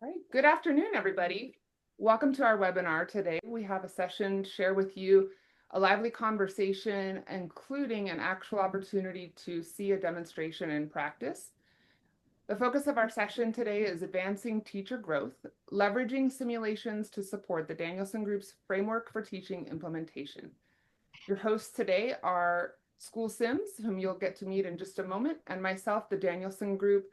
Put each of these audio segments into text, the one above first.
All right, good afternoon, everybody. Welcome to our webinar today. We have a session to share with you a lively conversation, including an actual opportunity to see a demonstration in practice. The focus of our session today is advancing teacher growth, leveraging simulations to support the Danielson Group's framework for teaching implementation. Your hosts today are SchoolSims, whom you'll get to meet in just a moment, and myself, the Danielson Group,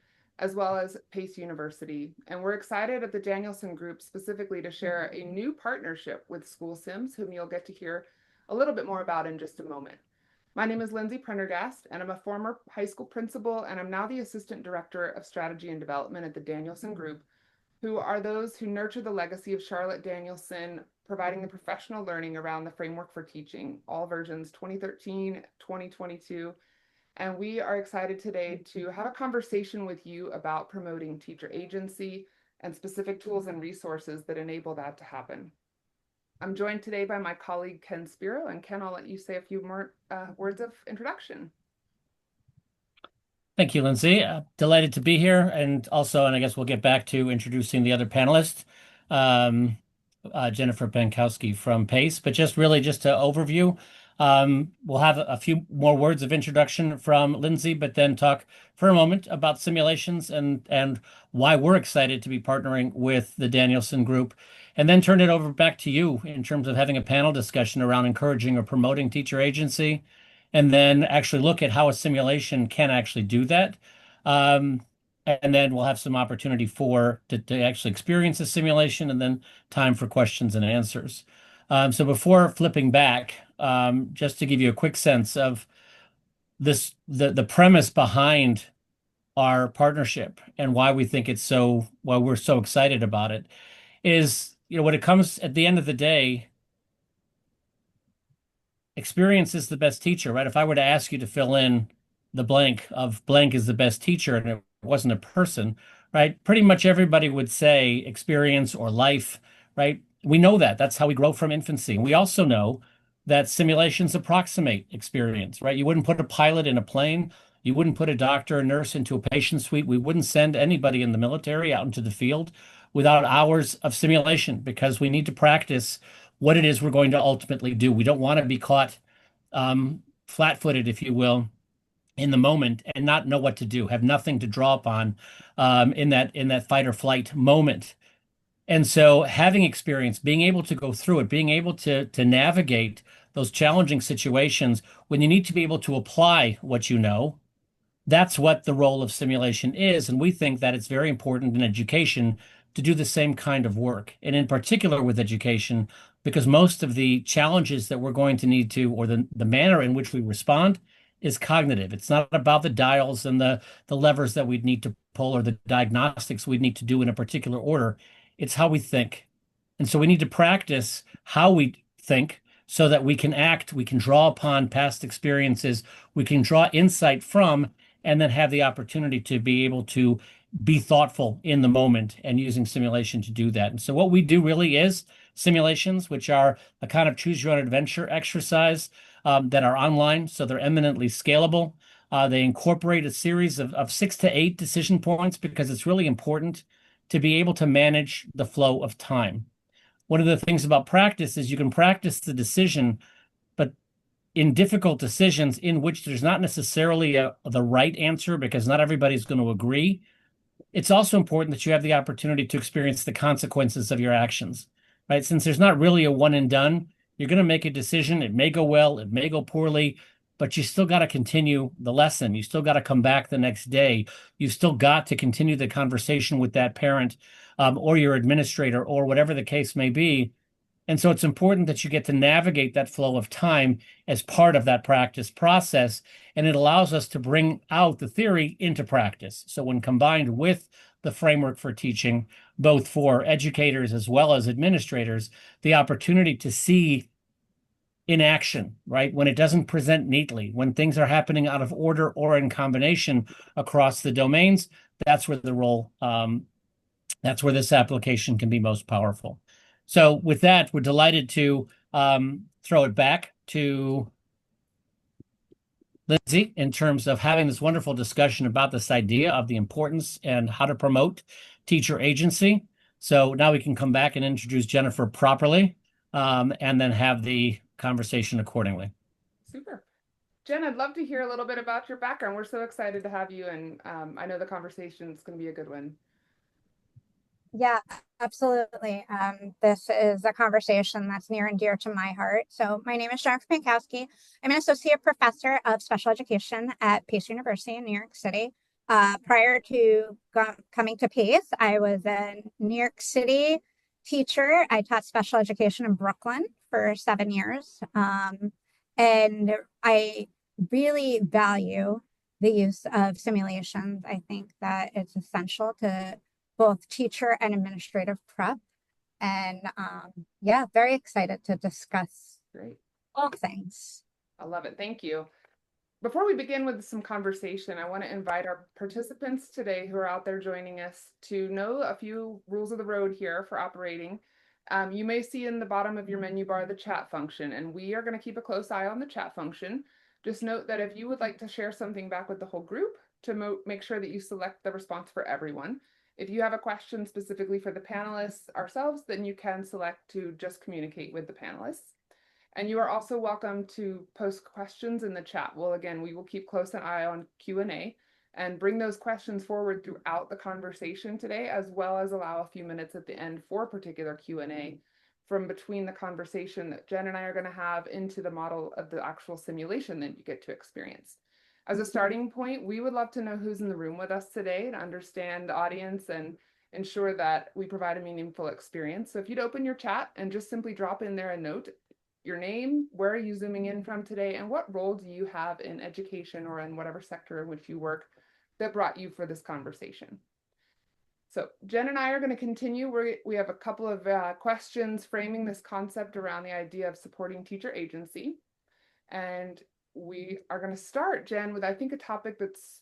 as well as Pace University. And we're excited at the Danielson Group specifically to share a new partnership with SchoolSims, whom you'll get to hear a little bit more about in just a moment. My name is Lindsay Prendergast, and I'm a former high school principal, and I'm now the Assistant Director of Strategy and Development at the Danielson Group, who are those who nurture the legacy of Charlotte Danielson, providing the professional learning around the framework for teaching, all versions 2013, 2022. And we are excited today to have a conversation with you about promoting teacher agency and specific tools and resources that enable that to happen. I'm joined today by my colleague, Ken Spiro. And Ken, I'll let you say a few more words of introduction. Thank you, Lindsay. Delighted to be here. And I guess we'll get back to introducing the other panelists, Jennifer Benkowski from PACE. But just to overview, we'll have a few more words of introduction from Lindsay, but then talk for a moment about simulations and why we're excited to be partnering with the Danielson Group, and then turn it over back to you in terms of having a panel discussion around encouraging or promoting teacher agency, and then actually look at how a simulation can actually do that. And then we'll have some opportunity to actually experience a simulation, and then time for questions and answers. So before flipping back, just to give you a quick sense of the premise behind our partnership and why we're so excited about it is, when it comes at the end of the day, experience is the best teacher, right? If I were to ask you to fill in the blank of blank is the best teacher and it wasn't a person, right? Pretty much everybody would say experience or life, right? We know that. That's how we grow from infancy. And we also know that simulations approximate experience, right? You wouldn't put a pilot in a plane. You wouldn't put a doctor or nurse into a patient suite. We wouldn't send anybody in the military out into the field without hours of simulation, because we need to practice what it is we're going to ultimately do. We don't want to be caught flat-footed, if you will, in the moment and not know what to do, have nothing to draw upon in that fight or flight moment. And so having experience, being able to go through it, being able to navigate those challenging situations when you need to be able to apply what you know, that's what the role of simulation is. And we think that it's very important in education to do the same kind of work. And in particular with education, because most of the challenges that we're going to need to, or the manner in which we respond, is cognitive. It's not about the dials and the levers that we'd need to pull or the diagnostics we'd need to do in a particular order. It's how we think. And so we need to practice how we think so that we can act, we can draw upon past experiences, we can draw insight from, and then have the opportunity to be able to be thoughtful in the moment, and using simulation to do that. And so what we do really is simulations, which are a kind of choose your own adventure exercise that are online, so they're eminently scalable. They incorporate a series of 6 to 8 decision points, because it's really important to be able to manage the flow of time. One of the things about practice is you can practice the decision, but in difficult decisions in which there's not necessarily the right answer, because not everybody's going to agree, it's also important that you have the opportunity to experience the consequences of your actions, right? Since there's not really a one and done, you're going to make a decision. It may go well, it may go poorly, but you still got to continue the lesson. You still got to come back the next day. You've still got to continue the conversation with that parent or your administrator, or whatever the case may be. And so it's important that you get to navigate that flow of time as part of that practice process. And it allows us to bring out the theory into practice. So when combined with the framework for teaching, both for educators as well as administrators, the opportunity to see in action, right? When it doesn't present neatly, when things are happening out of order or in combination across the domains, that's where that's where this application can be most powerful. So with that, we're delighted to throw it back to Lindsay in terms of having this wonderful discussion about this idea of the importance and how to promote teacher agency. So now we can come back and introduce Jennifer properly, and then have the conversation accordingly. Super. Jen, I'd love to hear a little bit about your background. We're so excited to have you, and I know the conversation is going to be a good one. Yeah, absolutely. This is a conversation that's near and dear to my heart. So, my name is Jennifer Pankowski. I'm an associate professor of special education at Pace University in New York City. Prior to coming to Pace, I was a New York City teacher. I taught special education in Brooklyn for 7 years. And I really value the use of simulations. I think that it's essential to both teacher and administrative prep. And yeah, very excited to discuss Great. all things. I love it. Thank you. Before we begin with some conversation, I want to invite our participants today who are out there joining us to know a few rules of the road here for operating. You may see in the bottom of your menu bar the chat function, and we are going to keep a close eye on the chat function. Just note that if you would like to share something back with the whole group, to make sure that you select the response for everyone. If you have a question specifically for the panelists ourselves, then you can select to just communicate with the panelists. And you are also welcome to post questions in the chat. Well, again, we will keep close an eye on Q&A and bring those questions forward throughout the conversation today, as well as allow a few minutes at the end for particular Q&A from between the conversation that Jen and I are going to have into the model of the actual simulation that you get to experience. As a starting point, we would love to know who's in the room with us today to understand the audience and ensure that we provide a meaningful experience. So if you'd open your chat and just simply drop in there a note, your name, where are you zooming in from today, and what role do you have in education or in whatever sector in which you work that brought you for this conversation. So Jen and I are going to continue. We have a couple of questions framing this concept around the idea of supporting teacher agency. And we are going to start, Jen, with I think a topic that's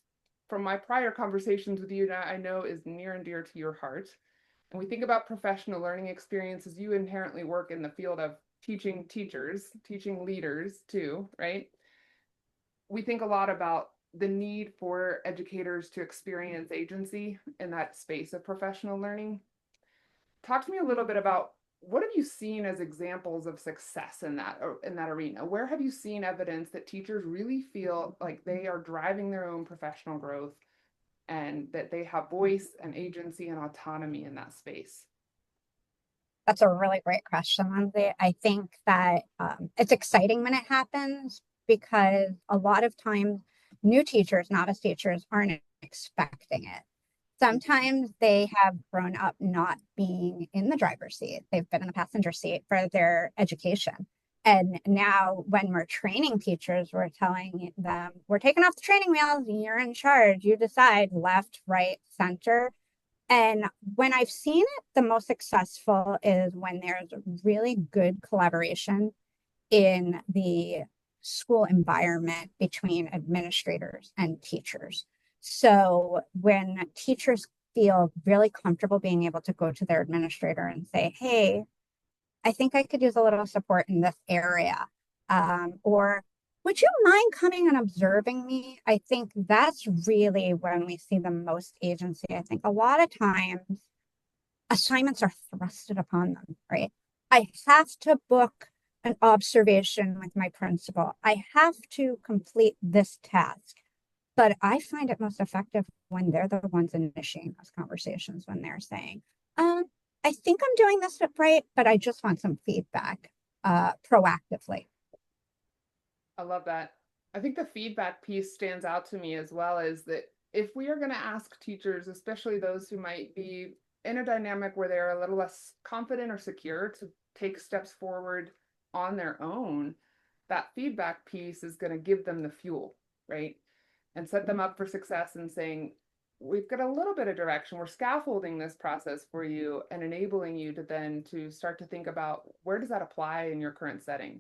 from my prior conversations with you that I know is near and dear to your heart. And we think about professional learning experiences. You inherently work in the field of teaching teachers, teaching leaders too, right? We think a lot about the need for educators to experience agency in that space of professional learning. Talk to me a little bit about what have you seen as examples of success in that arena? Where have you seen evidence that teachers really feel like they are driving their own professional growth and that they have voice and agency and autonomy in that space? That's a really great question, Lindsay. I think that it's exciting when it happens because a lot of times new teachers, novice teachers, aren't expecting it. Sometimes they have grown up not being in the driver's seat. They've been in the passenger seat for their education. And now when we're training teachers, we're telling them, we're taking off the training wheels, you're in charge, you decide left, right, center. And when I've seen it, the most successful is when there's really good collaboration in the school environment between administrators and teachers. So when teachers feel really comfortable being able to go to their administrator and say, hey, I think I could use a little support in this area. Or would you mind coming and observing me? I think that's really when we see the most agency. I think a lot of times assignments are thrusted upon them, right? I have to book an observation with my principal. I have to complete this task. But I find it most effective when they're the ones initiating those conversations, when they're saying, I think I'm doing this right, but I just want some feedback proactively. I love that. I think the feedback piece stands out to me as well, is that if we are going to ask teachers, especially those who might be in a dynamic where they're a little less confident or secure to take steps forward on their own, that feedback piece is going to give them the fuel, right? And set them up for success and saying, we've got a little bit of direction. We're scaffolding this process for you and enabling you to then to start to think about where does that apply in your current setting.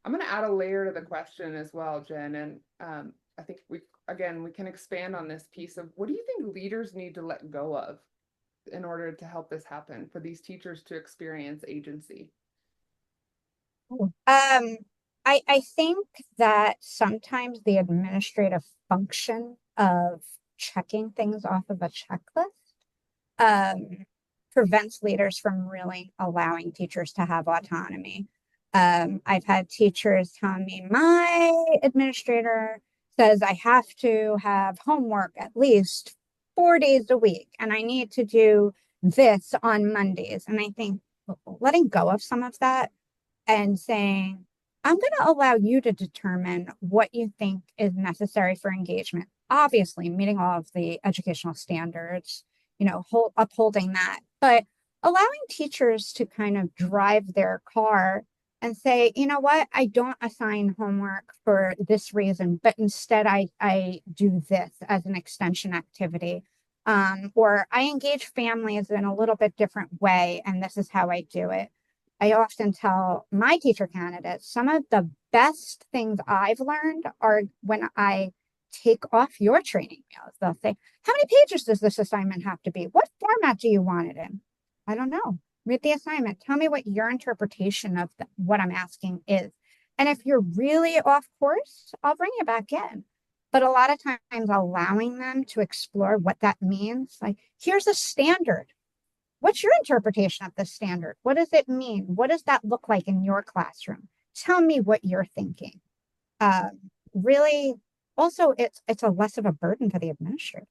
I'm going to add a layer to the question as well, Jen. And I think we can expand on this piece of what do you think leaders need to let go of in order to help this happen for these teachers to experience agency? I think that sometimes the administrative function of checking things off of a checklist prevents leaders from really allowing teachers to have autonomy. I've had teachers tell me, my administrator says I have to have homework at least 4 days a week, and I need to do this on Mondays. And I think letting go of some of that and saying, I'm going to allow you to determine what you think is necessary for engagement. Obviously, meeting all of the educational standards, upholding that, but allowing teachers to kind of drive their car and say, you know what, I don't assign homework for this reason, but instead I do this as an extension activity. Or I engage families in a little bit different way, and this is how I do it. I often tell my teacher candidates, some of the best things I've learned are when I take off your training meals. They'll say, how many pages does this assignment have to be? What format do you want it in? I don't know. Read the assignment. Tell me what your interpretation of what I'm asking is. And if you're really off course, I'll bring you back in. But a lot of times allowing them to explore what that means, like, here's a standard. What's your interpretation of this standard? What does it mean? What does that look like in your classroom? Tell me what you're thinking. Really, also, it's a less of a burden to the administrator.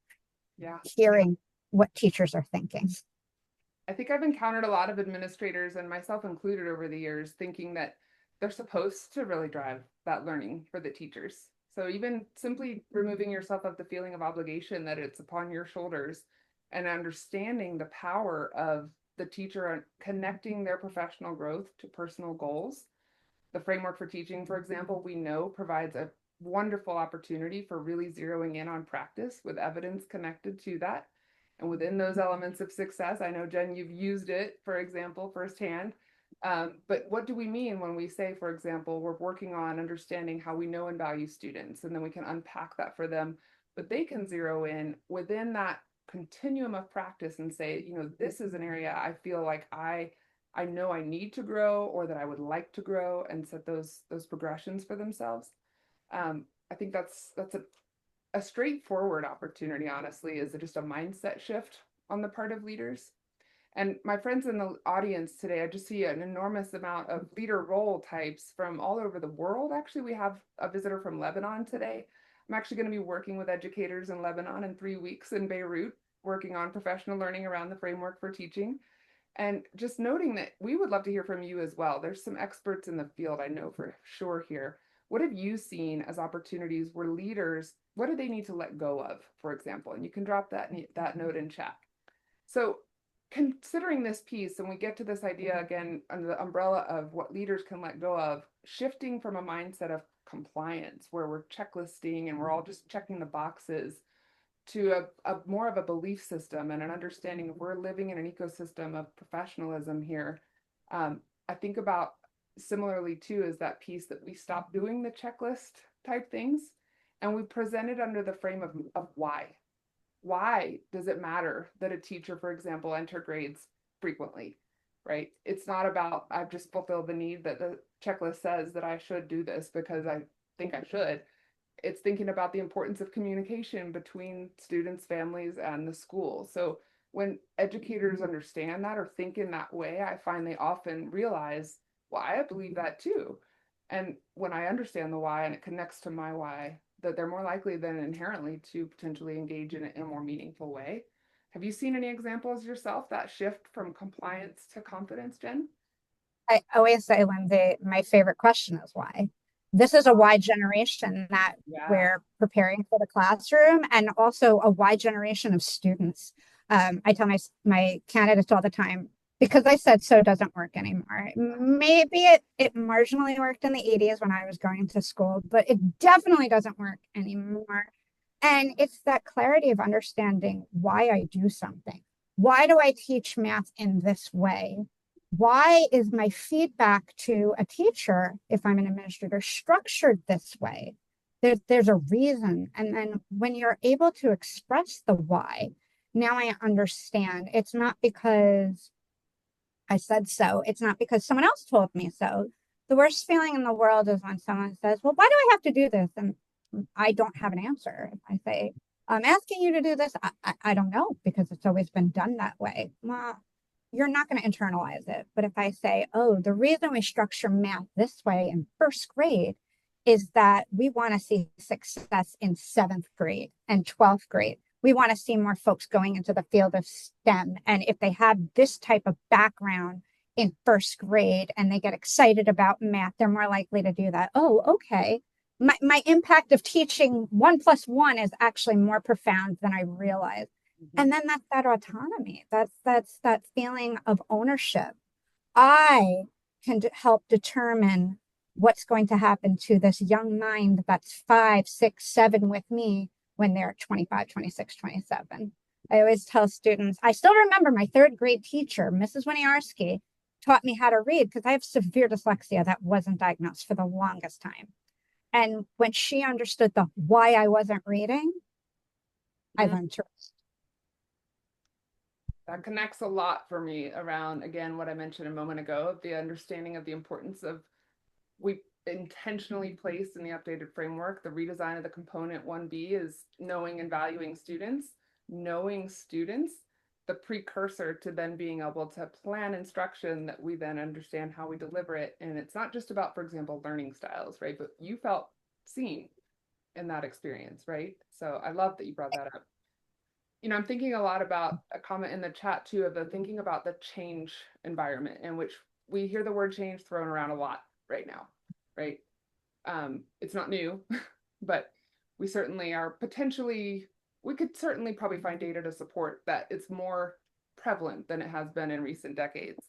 Yeah. Hearing what teachers are thinking. I think I've encountered a lot of administrators, and myself included, over the years, thinking that they're supposed to really drive that learning for the teachers. So even simply removing yourself of the feeling of obligation that it's upon your shoulders, and understanding the power of the teacher connecting their professional growth to personal goals. The framework for teaching, for example, we know provides a wonderful opportunity for really zeroing in on practice with evidence connected to that. And within those elements of success, I know, Jen, you've used it, for example, firsthand. But what do we mean when we say, for example, we're working on understanding how we know and value students, and then we can unpack that for them, but they can zero in within that continuum of practice and say, this is an area I feel like I know I need to grow, or that I would like to grow, and set those progressions for themselves. I think that's a straightforward opportunity, honestly, is just a mindset shift on the part of leaders. And my friends in the audience today, I just see an enormous amount of leader role types from all over the world. Actually, we have a visitor from Lebanon today. I'm actually going to be working with educators in Lebanon in 3 weeks in Beirut, working on professional learning around the framework for teaching. And just noting that we would love to hear from you as well. There's some experts in the field, I know for sure here. What have you seen as opportunities where leaders, what do they need to let go of, for example? And you can drop that note in chat. So considering this piece, and we get to this idea again under the umbrella of what leaders can let go of, shifting from a mindset of compliance where we're checklisting and we're all just checking the boxes, to a more of a belief system and an understanding of we're living in an ecosystem of professionalism here. I think about similarly too is that piece that we stop doing the checklist type things, and we present it under the frame of why. Why does it matter that a teacher, for example, enter grades frequently, right? It's not about I've just fulfilled the need that the checklist says that I should do this because I think I should. It's thinking about the importance of communication between students, families, and the school. So when educators understand that or think in that way, I find they often realize, well, I believe that too. And when I understand the why and it connects to my why, that they're more likely than inherently to potentially engage in it in a more meaningful way. Have you seen any examples yourself, that shift from compliance to confidence, Jen? I always say, Lindsay, my favorite question is why. This is a why generation that we're preparing for the classroom, and also a why generation of students. I tell my candidates all the time, because I said so doesn't work anymore. Maybe it marginally worked in the 80s when I was going to school, but it definitely doesn't work anymore. And it's that clarity of understanding why I do something. Why do I teach math in this way? Why is my feedback to a teacher, if I'm an administrator, structured this way? There's a reason. And then when you're able to express the why, now I understand. It's not because I said so. It's not because someone else told me so. The worst feeling in the world is when someone says, well, why do I have to do this? And I don't have an answer. I say, I'm asking you to do this. I don't know, because it's always been done that way. Well, you're not going to internalize it. But if I say, oh, the reason we structure math this way in first grade is that we want to see success in seventh grade and 12th grade. We want to see more folks going into the field of STEM. And if they have this type of background in first grade and they get excited about math, they're more likely to do that. Oh, okay. My impact of teaching 1+1 is actually more profound than I realized. And then that's that autonomy. That's that feeling of ownership. I can help determine what's going to happen to this young mind that's 5, 6, 7 with me when they're 25, 26, 27. I always tell students, I still remember my third grade teacher, Mrs. Winiarski, taught me how to read because I have severe dyslexia that wasn't diagnosed for the longest time. And when she understood the why I wasn't reading, I learned to read. That connects a lot for me around, again, what I mentioned a moment ago, of the understanding of the importance of, we intentionally placed in the updated framework, the redesign of the component 1B is knowing and valuing students, the precursor to then being able to plan instruction that we then understand how we deliver it. And it's not just about, for example, learning styles, right? But you felt seen in that experience, right? So I love that you brought that up. You know, I'm thinking a lot about a comment in the chat too, of the thinking about the change environment in which we hear the word change thrown around a lot right now, right? It's not new, but we certainly are potentially, we could certainly probably find data to support that it's more prevalent than it has been in recent decades,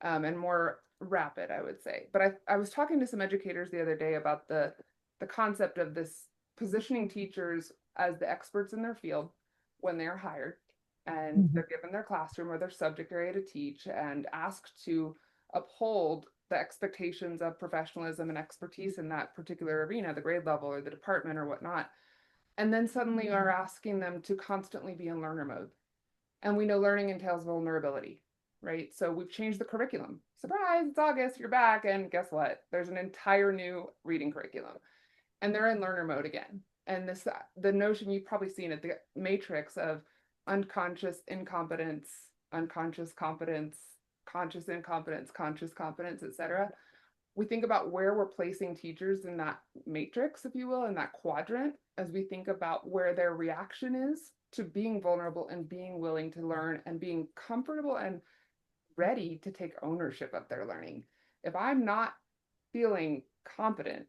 and more rapid, I would say. But I was talking to some educators the other day about the concept of this positioning teachers as the experts in their field when they're hired and they're given their classroom or their subject area to teach and asked to uphold the expectations of professionalism and expertise in that particular arena, the grade level or the department or whatnot. And then suddenly are asking them to constantly be in learner mode. And we know learning entails vulnerability, right? So we've changed the curriculum. Surprise, it's August, you're back. And guess what? There's an entire new reading curriculum. And they're in learner mode again. And this, the notion you've probably seen it, the matrix of unconscious incompetence, unconscious competence, conscious incompetence, conscious competence, etc. We think about where we're placing teachers in that matrix, if you will, in that quadrant, as we think about where their reaction is to being vulnerable and being willing to learn and being comfortable and ready to take ownership of their learning. If I'm not feeling competent,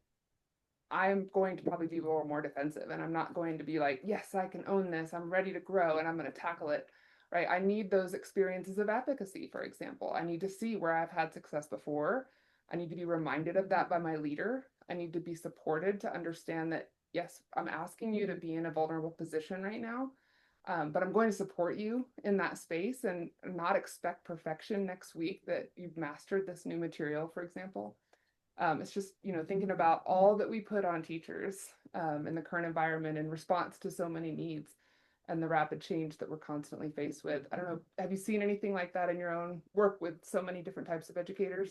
I'm going to probably be a little more defensive, and I'm not going to be like, yes, I can own this. I'm ready to grow and I'm going to tackle it, right? I need those experiences of efficacy, for example. I need to see where I've had success before. I need to be reminded of that by my leader. I need to be supported to understand that, yes, I'm asking you to be in a vulnerable position right now, but I'm going to support you in that space and not expect perfection next week that you've mastered this new material, for example. It's just, you know, thinking about all that we put on teachers in the current environment in response to so many needs and the rapid change that we're constantly faced with. I don't know, have you seen anything like that in your own work with so many different types of educators?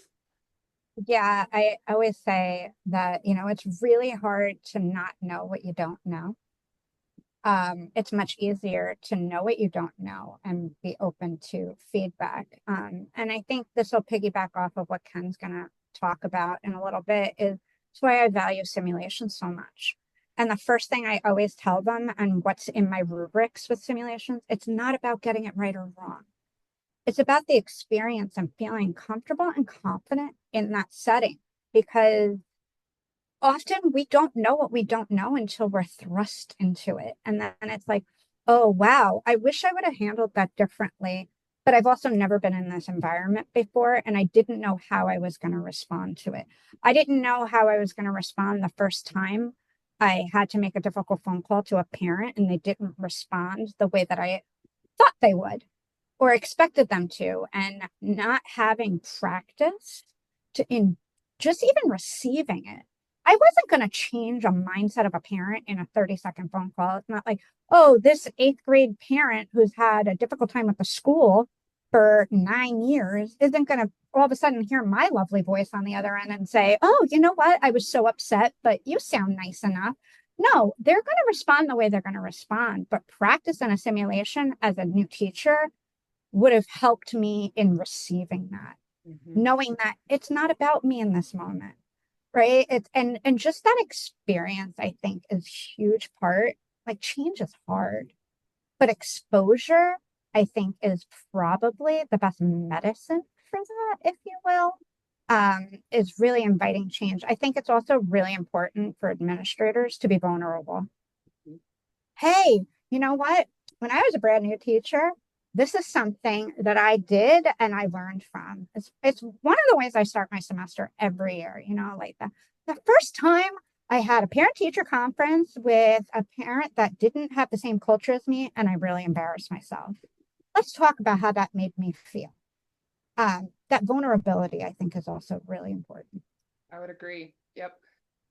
Yeah, I always say that, you know, it's really hard to not know what you don't know. It's much easier to know what you don't know and be open to feedback. And I think this will piggyback off of what Ken's going to talk about in a little bit, is why I value simulation so much. And the first thing I always tell them, and what's in my rubrics with simulations, it's not about getting it right or wrong. It's about the experience and feeling comfortable and confident in that setting, because often we don't know what we don't know until we're thrust into it. And then it's like, oh, wow, I wish I would have handled that differently. But I've also never been in this environment before, and I didn't know how I was going to respond to it. I didn't know how I was going to respond the first time I had to make a difficult phone call to a parent and they didn't respond the way that I thought they would or expected them to, and not having practice in just even receiving it. I wasn't going to change a mindset of a parent in a 30-second phone call. It's not like, oh, this 8th grade parent who's had a difficult time with the school for 9 years isn't going to all of a sudden hear my lovely voice on the other end and say, oh, you know what? I was so upset, but you sound nice enough. No, they're going to respond the way they're going to respond. But practice in a simulation as a new teacher would have helped me in receiving that, Mm-hmm. knowing that it's not about me in this moment, right? It's and just that experience, I think, is huge part. Like change is hard, but exposure, I think, is probably the best medicine for that, if you will. Is really inviting change. I think it's also really important for administrators to be vulnerable. Hey, you know what? When I was a brand new teacher, this is something that I did and I learned from. It's one of the ways I start my semester every year, like the first time I had a parent teacher conference with a parent that didn't have the same culture as me, and I really embarrassed myself. Let's talk about how that made me feel. That vulnerability, I think, is also really important. I would agree. Yep.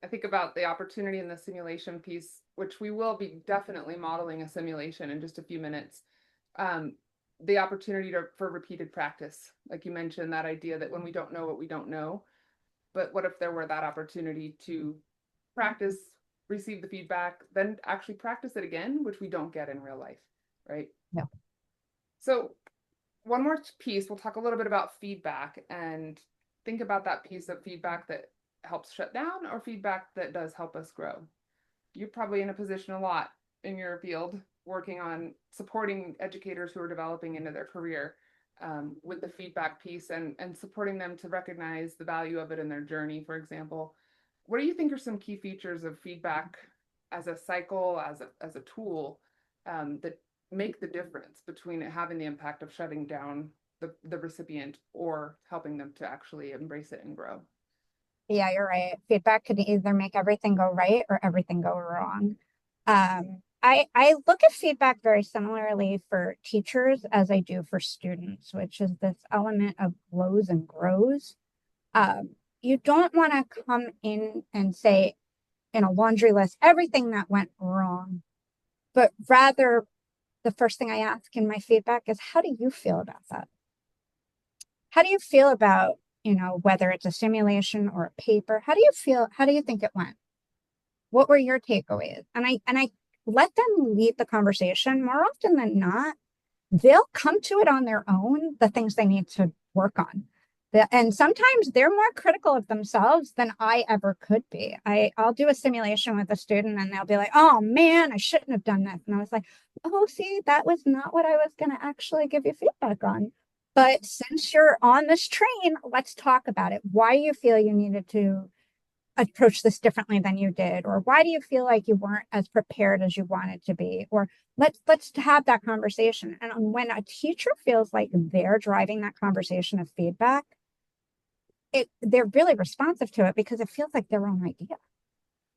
I think about the opportunity in the simulation piece, which we will be definitely modeling a simulation in just a few minutes. The opportunity for repeated practice. Like you mentioned, that idea that when we don't know what we don't know, but what if there were that opportunity to practice, receive the feedback, then actually practice it again, which we don't get in real life, right? No. So one more piece, we'll talk a little bit about feedback and think about that piece of feedback that helps shut down or feedback that does help us grow. You're probably in a position a lot in your field working on supporting educators who are developing into their career with the feedback piece and supporting them to recognize the value of it in their journey, for example. What do you think are some key features of feedback as a cycle, as a tool that make the difference between it having the impact of shutting down the recipient or helping them to actually embrace it and grow? Yeah, you're right. Feedback could either make everything go right or everything go wrong. I look at feedback very similarly for teachers as I do for students, which is this element of blows and grows. You don't want to come in and say in a laundry list everything that went wrong, but rather the first thing I ask in my feedback is, how do you feel about that? How do you feel about, whether it's a simulation or a paper? How do you feel? How do you think it went? What were your takeaways? And I let them lead the conversation. More often than not, they'll come to it on their own, the things they need to work on. And sometimes they're more critical of themselves than I ever could be. I'll do a simulation with a student and they'll be like, oh man, I shouldn't have done that. And I was like, oh, see, that was not what I was going to actually give you feedback on. But since you're on this train, let's talk about it. Why you feel you needed to approach this differently than you did, or why do you feel like you weren't as prepared as you wanted to be, or let's have that conversation. And when a teacher feels like they're driving that conversation of feedback, they're really responsive to it because it feels like their own idea.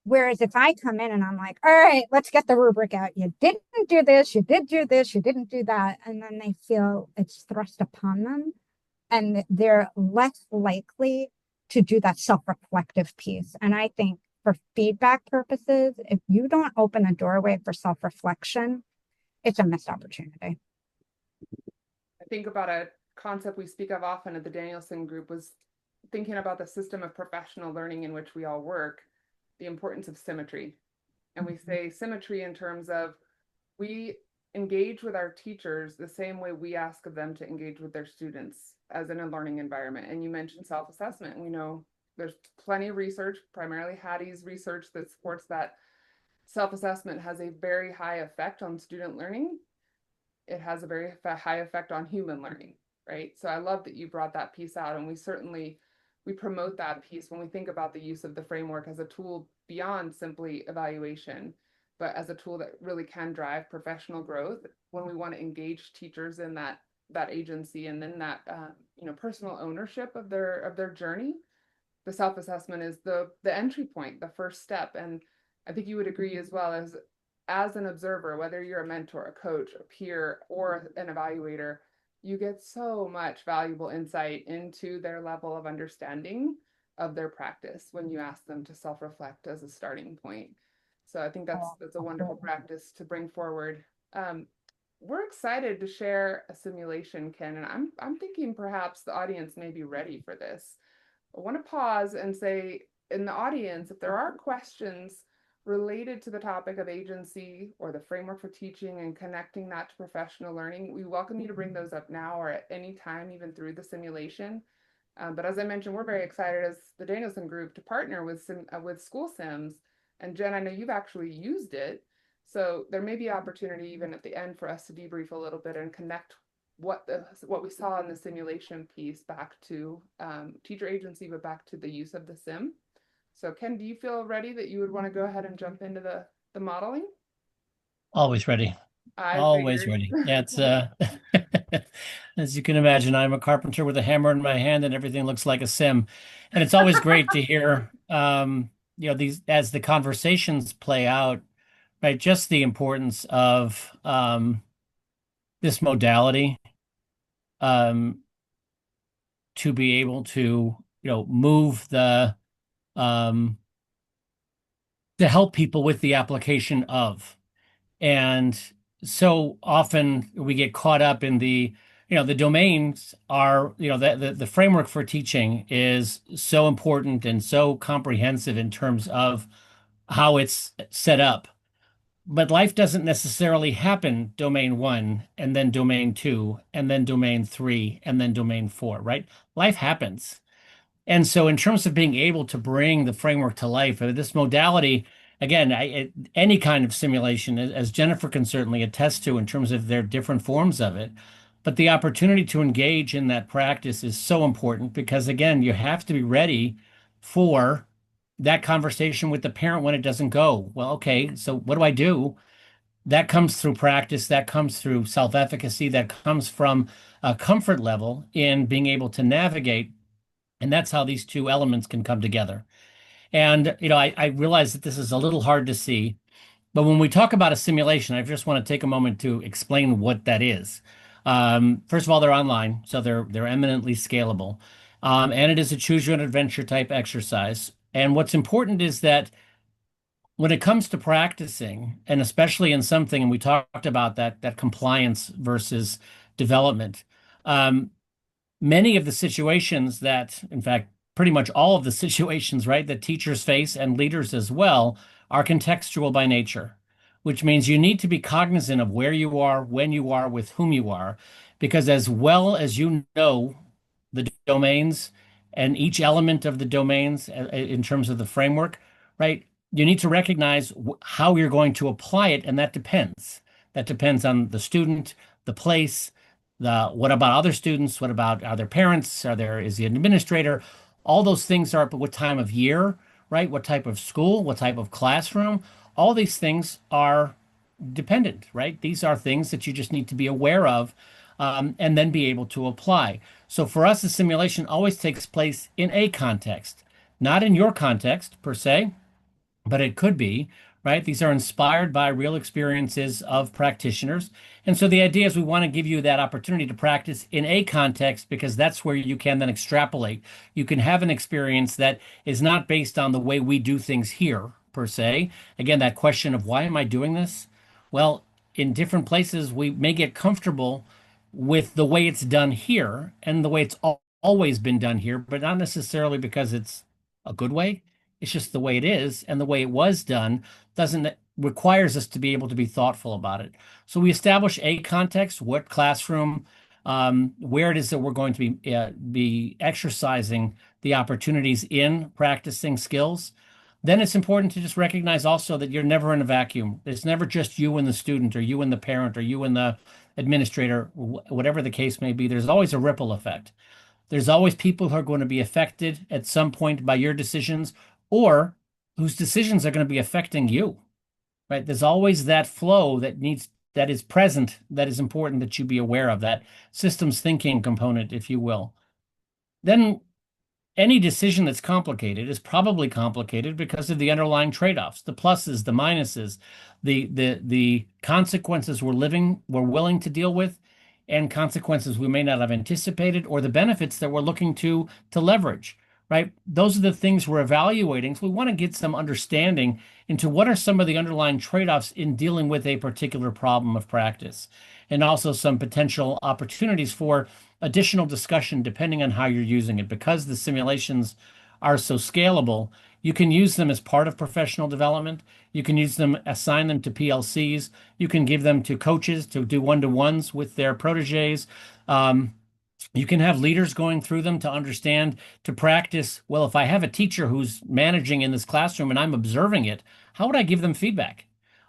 Whereas if I come in and I'm like, all right, let's get the rubric out, you didn't do this, you did do this, you didn't do that, and then they feel it's thrust upon them, and they're less likely to do that self-reflective piece. And I think for feedback purposes, if you don't open a doorway for self-reflection, it's a missed opportunity. I think about a concept we speak of often at the Danielson group was thinking about the system of professional learning in which we all work, the importance of symmetry. And we say symmetry in terms of we engage with our teachers the same way we ask of them to engage with their students as in a learning environment. And you mentioned self-assessment. We know there's plenty of research, primarily Hattie's research, that supports that self-assessment has a very high effect on student learning. It has a very high effect on human learning, right? So I love that you brought that piece out, and we promote that piece when we think about the use of the framework as a tool beyond simply evaluation, but as a tool that really can drive professional growth when we want to engage teachers in that agency and then that personal ownership of their journey. The self-assessment is the entry point, the first step. And I think you would agree as well as an observer, whether you're a mentor, a coach, a peer, or an evaluator, you get so much valuable insight into their level of understanding of their practice when you ask them to self-reflect as a starting point. So I think that's a wonderful practice to bring forward. We're excited to share a simulation, Ken, and I'm thinking perhaps the audience may be ready for this. I want to pause and say, in the audience, if there are questions related to the topic of agency or the framework for teaching and connecting that to professional learning, we welcome you to bring those up now or at any time, even through the simulation. But as I mentioned, we're very excited as the Danielson Group to partner with SchoolSims. And Jen, I know you've actually used it. So there may be opportunity even at the end for us to debrief a little bit and connect what we saw in the simulation piece back to teacher agency, but back to the use of the sim. So Ken, do you feel ready that you would want to go ahead and jump into the modeling? Always ready. I Always figured. ready. Yeah, it's as you can imagine, I'm a carpenter with a hammer in my hand and everything looks like a sim. And it's always great to hear these as the conversations play out, right? Just the importance of this modality um to be able to, move the um to help people with the application of. And so often we get caught up in the domains are, the framework for teaching is so important and so comprehensive in terms of how it's set up. But life doesn't necessarily happen domain one and then domain two and then domain three and then domain four, right? Life happens. And so, in terms of being able to bring the framework to life, this modality, again, any kind of simulation, as Jennifer can certainly attest to in terms of their different forms of it, but the opportunity to engage in that practice is so important because, again, you have to be ready for that conversation with the parent when it doesn't go. Well, okay, so what do I do? That comes through practice, that comes through self-efficacy, that comes from a comfort level in being able to navigate, and that's how these two elements can come together. And, I realize that this is a little hard to see, but when we talk about a simulation, I just want to take a moment to explain what that is. First of all, they're online, so they're eminently scalable. And it is a choose your own adventure type exercise. And what's important is that when it comes to practicing, and especially in something, and we talked about that compliance versus development, um, many of the situations that, in fact, pretty much all of the situations, right, that teachers face and leaders as well are contextual by nature, which means you need to be cognizant of where you are, when you are, with whom you are, because as well as you know the domains and each element of the domains in terms of the framework, right, you need to recognize how you're going to apply it, and that depends. That depends on the student, the place, what about other students? What about are there parents? Is the administrator? All those things are, but what time of year, right? What type of school? What type of classroom? All these things are dependent, right? These are things that you just need to be aware of, and then be able to apply. So for us, the simulation always takes place in a context, not in your context per se, but it could be, right? These are inspired by real experiences of practitioners. And so the idea is we want to give you that opportunity to practice in a context because that's where you can then extrapolate. You can have an experience that is not based on the way we do things here, per se. Again, that question of why am I doing this? Well, in different places, we may get comfortable with the way it's done here and the way it's always been done here, but not necessarily because it's a good way. It's just the way it is, and the way it was done doesn't requires us to be able to be thoughtful about it. So we establish a context, what classroom, where it is that we're going to be exercising the opportunities in practicing skills. Then it's important to just recognize also that you're never in a vacuum. It's never just you and the student, or you and the parent, or you and the administrator, whatever the case may be. There's always a ripple effect. There's always people who are going to be affected at some point by your decisions or whose decisions are going to be affecting you, right? There's always that flow that is present, that is important that you be aware of, that systems thinking component, if you will. Then any decision that's complicated is probably complicated because of the underlying trade-offs, the pluses, the minuses, the consequences we're willing to deal with, and consequences we may not have anticipated, or the benefits that we're looking to leverage, right? Those are the things we're evaluating. So we want to get some understanding into what are some of the underlying trade-offs in dealing with a particular problem of practice, and also some potential opportunities for additional discussion depending on how you're using it. Because the simulations are so scalable, You can use them as part of professional development. You can use them, assign them to PLCs. You can give them to coaches to do one-to-ones with their proteges. You can have leaders going through them to understand, to practice. Well, if I have a teacher who's managing in this classroom and I'm observing it, how would I give them feedback?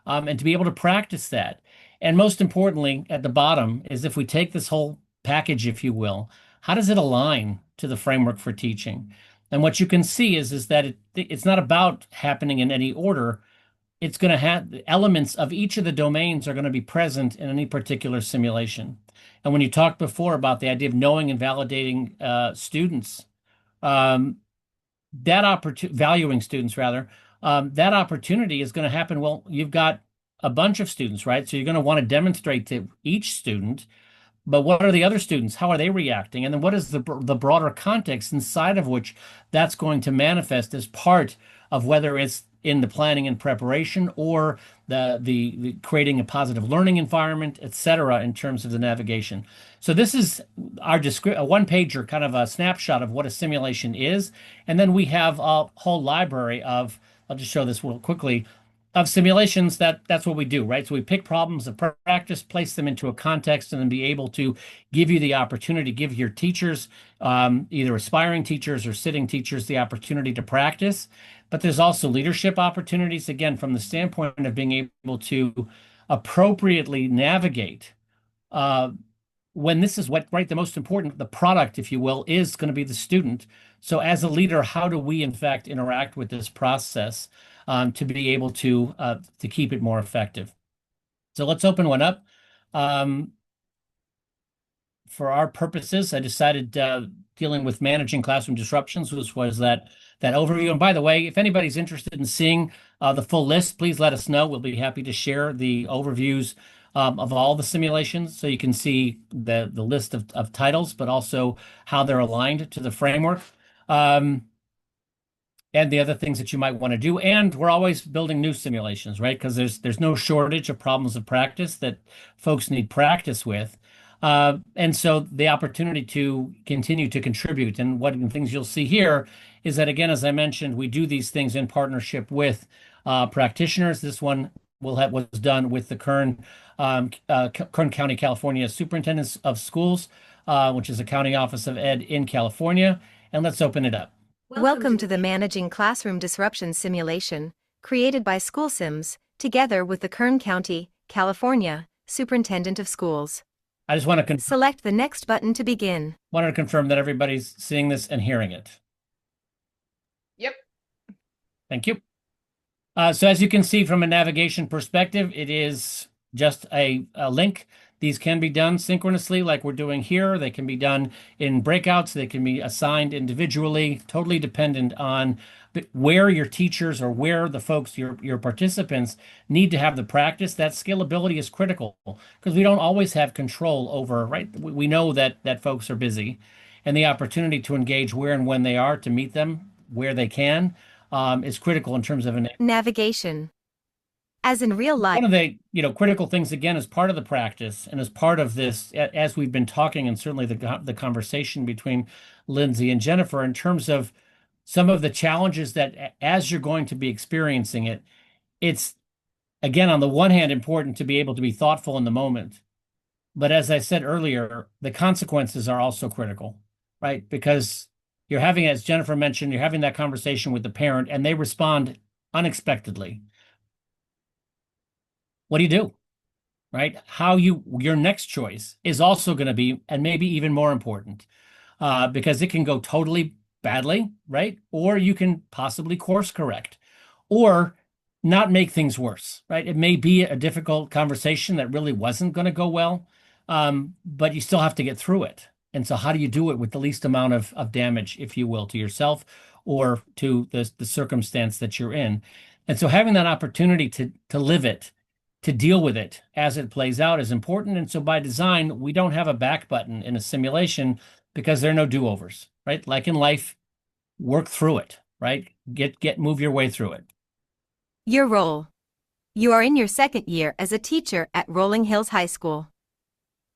And to be able to practice that. And most importantly, at the bottom is if we take this whole package, if you will, how does it align to the framework for teaching? And what you can see is that it's not about happening in any order. It's going to have elements of each of the domains are going to be present in any particular simulation. And when you talked before about the idea of knowing and validating students, valuing students rather, that opportunity is going to happen. Well, you've got a bunch of students, right? So you're going to want to demonstrate to each student, but what are the other students? How are they reacting? And then what is the broader context inside of which that's going to manifest as part of whether it's in the planning and preparation or the creating a positive learning environment, et cetera, in terms of the navigation. So this is our a one-pager, kind of a snapshot of what a simulation is. And then we have a whole library of, I'll just show this real quickly, of simulations. That's what we do, right? So we pick problems of practice, place them into a context, and then be able to give you the opportunity, give your teachers, either aspiring teachers or sitting teachers, the opportunity to practice. But there's also leadership opportunities, again, from the standpoint of being able to appropriately navigate when this is what, right, the most important, the product, if you will, is going to be the student. So as a leader, how do we, in fact, interact with this process to be able to keep it more effective? So let's open one up. For our purposes, I decided dealing with managing classroom disruptions was that overview. And by the way, if anybody's interested in seeing the full list, please let us know. We'll be happy to share the overviews of all the simulations so you can see the list of titles, but also how they're aligned to the framework. And the other things that you might want to do. And we're always building new simulations, right? Because there's no shortage of problems of practice that folks need practice with. And so the opportunity to continue to contribute. And one of the things you'll see here is that, again, as I mentioned, we do these things in partnership with practitioners. This one was done with the Kern County, California Superintendents of Schools, which is a county office of ed in California. And let's open it up. Welcome to the Managing Classroom Disruption Simulation, created by SchoolSims, together with the Kern County, California Superintendent of Schools. I just want to select the next button to begin. Wanted to confirm that everybody's seeing this and hearing it. Yep. Thank you. So as you can see from a navigation perspective, it is just a link. These can be done synchronously like we're doing here. They can be done in breakouts. They can be assigned individually, totally dependent on where your teachers or where the folks, your participants need to have the practice. That scalability is critical because we don't always have control over, right? We know that folks are busy, and the opportunity to engage where and when they are to meet them where they can is critical in terms of navigation. As in real life. One of the critical things, again, as part of the practice and as part of this, as we've been talking, and certainly the conversation between Lindsay and Jennifer in terms of some of the challenges that as you're going to be experiencing it, it's, again, on the one hand, important to be able to be thoughtful in the moment. But as I said earlier, the consequences are also critical, right? Because you're having, as Jennifer mentioned, you're having that conversation with the parent and they respond unexpectedly. What do you do, right? Your next choice is also going to be, and maybe even more important, because it can go totally badly, right? Or you can possibly course correct or not make things worse, right? It may be a difficult conversation that really wasn't going to go well, but you still have to get through it. And so how do you do it with the least amount of damage, if you will, to yourself or to the circumstance that you're in? And so having that opportunity to live it, to deal with it as it plays out is important. And so by design, we don't have a back button in a simulation because there are no do-overs, right? Like in life, work through it, right? Move your way through it. Your role. You are in your second year as a teacher at Rolling Hills High School.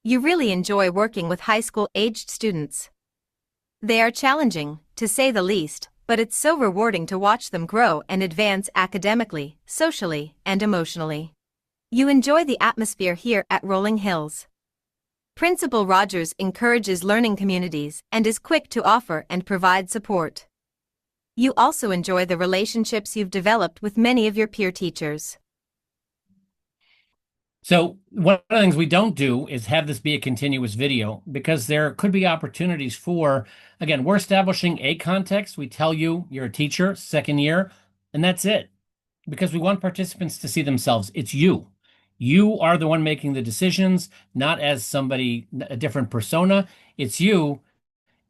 You really enjoy working with high school-aged students. They are challenging, to say the least, but it's so rewarding to watch them grow and advance academically, socially, and emotionally. You enjoy the atmosphere here at Rolling Hills. Principal Rogers encourages learning communities and is quick to offer and provide support. You also enjoy the relationships you've developed with many of your peer teachers. So one of the things we don't do is have this be a continuous video because there could be opportunities for, again, we're establishing a context. We tell you you're a teacher, second year, and that's it. Because we want participants to see themselves. It's you. You are the one making the decisions, not as somebody, a different persona. It's you,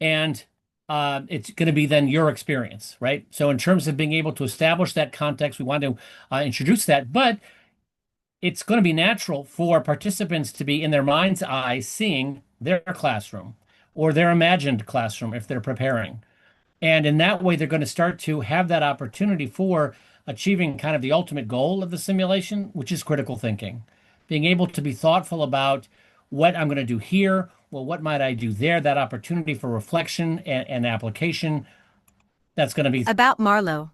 and it's going to be then your experience, right? So in terms of being able to establish that context, we want to introduce that, but it's going to be natural for participants to be in their mind's eye seeing their classroom or their imagined classroom if they're preparing. And in that way, they're going to start to have that opportunity for achieving kind of the ultimate goal of the simulation, which is critical thinking. Being able to be thoughtful about what I'm going to do here, well, what might I do there, that opportunity for reflection and application, that's going to be... About Marlo.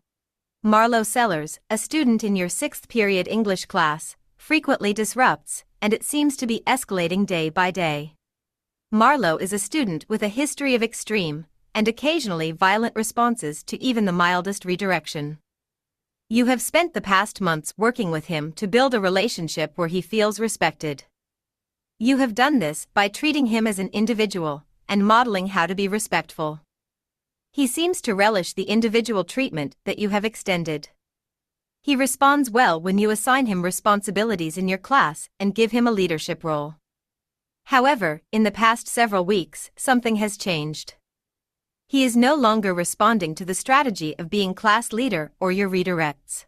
Marlo Sellers, a student in your 6th period English class, frequently disrupts, and it seems to be escalating day by day. Marlo is a student with a history of extreme, and occasionally violent responses to even the mildest redirection. You have spent the past months working with him to build a relationship where he feels respected. You have done this by treating him as an individual and modeling how to be respectful. He seems to relish the individual treatment that you have extended. He responds well when you assign him responsibilities in your class and give him a leadership role. However, in the past several weeks, something has changed. He is no longer responding to the strategy of being class leader or your redirects.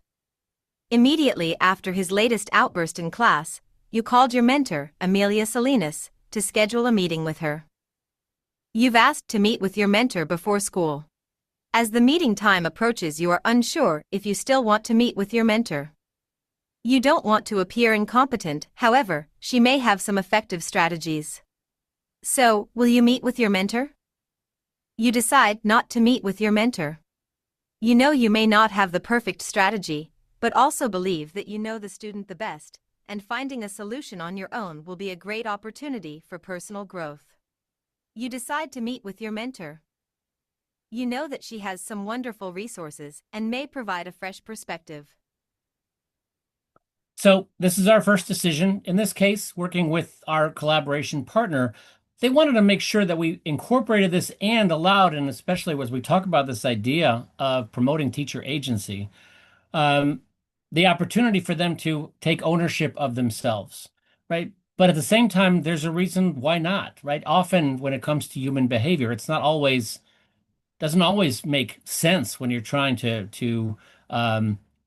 Immediately after his latest outburst in class, you called your mentor, Amelia Salinas, to schedule a meeting with her. You've asked to meet with your mentor before school. As the meeting time approaches, you are unsure if you still want to meet with your mentor. You don't want to appear incompetent, however, she may have some effective strategies. So, will you meet with your mentor? You decide not to meet with your mentor. You know you may not have the perfect strategy, but also believe that you know the student the best, and finding a solution on your own will be a great opportunity for personal growth. You decide to meet with your mentor. You know that she has some wonderful resources and may provide a fresh perspective. So this is our first decision. In this case, working with our collaboration partner, they wanted to make sure that we incorporated this and allowed, and especially as we talk about this idea of promoting teacher agency, the opportunity for them to take ownership of themselves, right? But at the same time, there's a reason why not, right? Often when it comes to human behavior, it's not always doesn't always make sense when you're trying to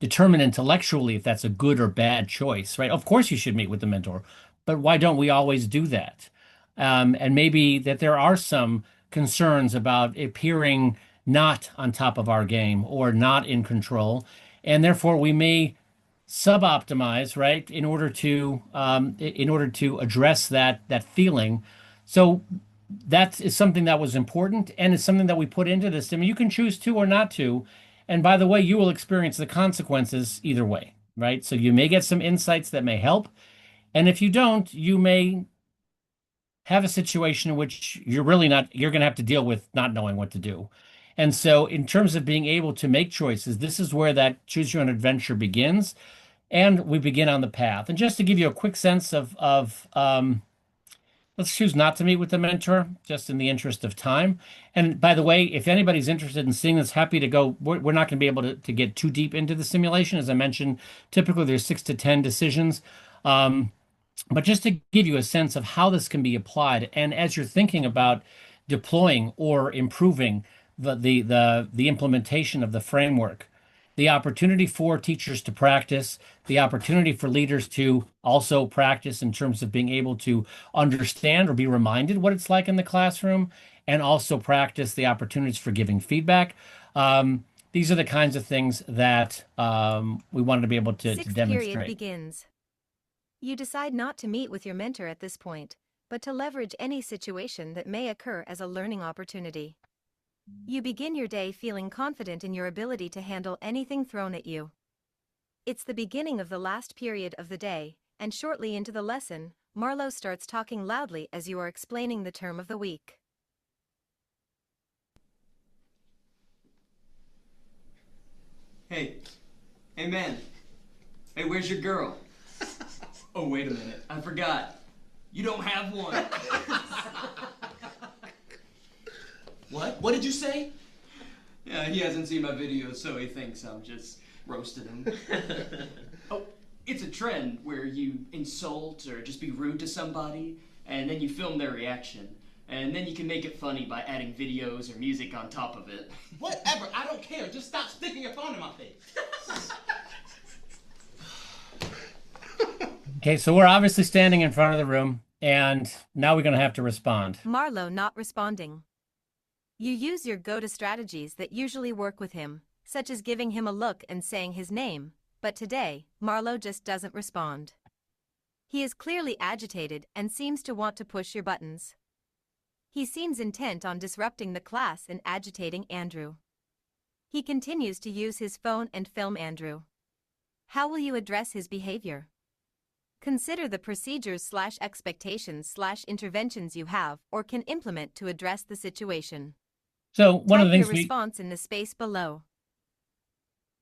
determine intellectually if that's a good or bad choice, right? Of course, you should meet with the mentor, but why don't we always do that? And maybe that there are some concerns about appearing not on top of our game or not in control, and therefore we may sub-optimize, right, in order to address that feeling. So that is something that was important and is something that we put into this. I mean, you can choose to or not to. And by the way, you will experience the consequences either way, right? So you may get some insights that may help. And if you don't, you may have a situation in which you're going to have to deal with not knowing what to do. And so in terms of being able to make choices, this is where that choose your own adventure begins. And we begin on the path. And just to give you a quick sense of let's choose not to meet with the mentor, just in the interest of time. And by the way, if anybody's interested in seeing this, happy to go. We're not going to be able to get too deep into the simulation. As I mentioned, typically there's 6 to 10 decisions. But just to give you a sense of how this can be applied, and as you're thinking about deploying or improving the implementation of the framework, the opportunity for teachers to practice, the opportunity for leaders to also practice in terms of being able to understand or be reminded what it's like in the classroom, and also practice the opportunities for giving feedback. These are the kinds of things that we wanted to be able to demonstrate. Period begins. You decide not to meet with your mentor at this point, but to leverage any situation that may occur as a learning opportunity. You begin your day feeling confident in your ability to handle anything thrown at you. It's the beginning of the last period of the day, and shortly into the lesson, Marlowe starts talking loudly as you are explaining the term of the week. Hey. Hey, man. Hey, where's your girl? Oh, wait a minute. I forgot. You don't have one. What? What did you say? Yeah, he hasn't seen my videos, so he thinks I'm just roasting him. Oh, it's a trend where you insult or just be rude to somebody, and then you film their reaction. And then you can make it funny by adding videos or music on top of it. Whatever, I don't care. Just stop sticking your phone in my face. Okay, so we're obviously standing in front of the room, and now we're going to have to respond. Marlowe not responding. You use your go-to strategies that usually work with him, such as giving him a look and saying his name, but today, Marlowe just doesn't respond. He is clearly agitated and seems to want to push your buttons. He seems intent on disrupting the class and agitating Andrew. He continues to use his phone and film Andrew. How will you address his behavior? Consider the procedures/expectations/interventions you have or can implement to address the situation. So one of the Type things your response in the space below.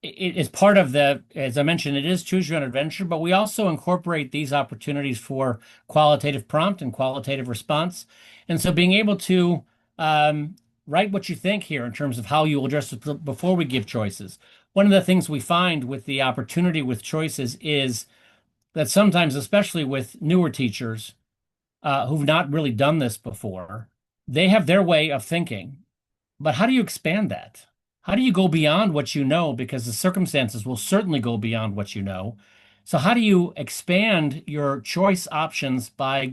it is part of the, as I mentioned, it is choose your own adventure, but we also incorporate these opportunities for qualitative prompt and qualitative response. And so being able to write what you think here in terms of how you will address it before we give choices. One of the things we find with the opportunity with choices is that sometimes, especially with newer teachers who've not really done this before, they have their way of thinking. But how do you expand that? How do you go beyond what you know? Because the circumstances will certainly go beyond what you know. So how do you expand your choice options by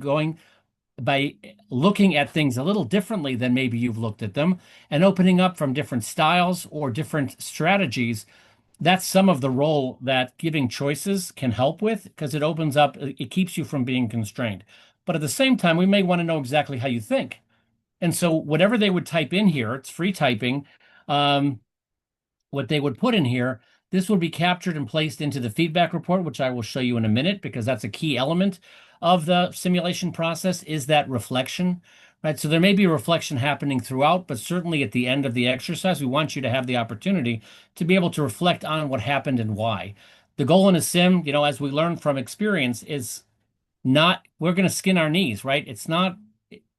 looking at things a little differently than maybe you've looked at them and opening up from different styles or different strategies? That's some of the role that giving choices can help with because it opens up, it keeps you from being constrained. But at the same time, we may want to know exactly how you think. And so whatever they would type in here, it's free typing. What they would put in here, this will be captured and placed into the feedback report, which I will show you in a minute, because that's a key element of the simulation process is that reflection, right? So there may be a reflection happening throughout, but certainly at the end of the exercise, we want you to have the opportunity to be able to reflect on what happened and why. The goal in a sim, as we learn from experience, is not, we're going to skin our knees, right? It's not,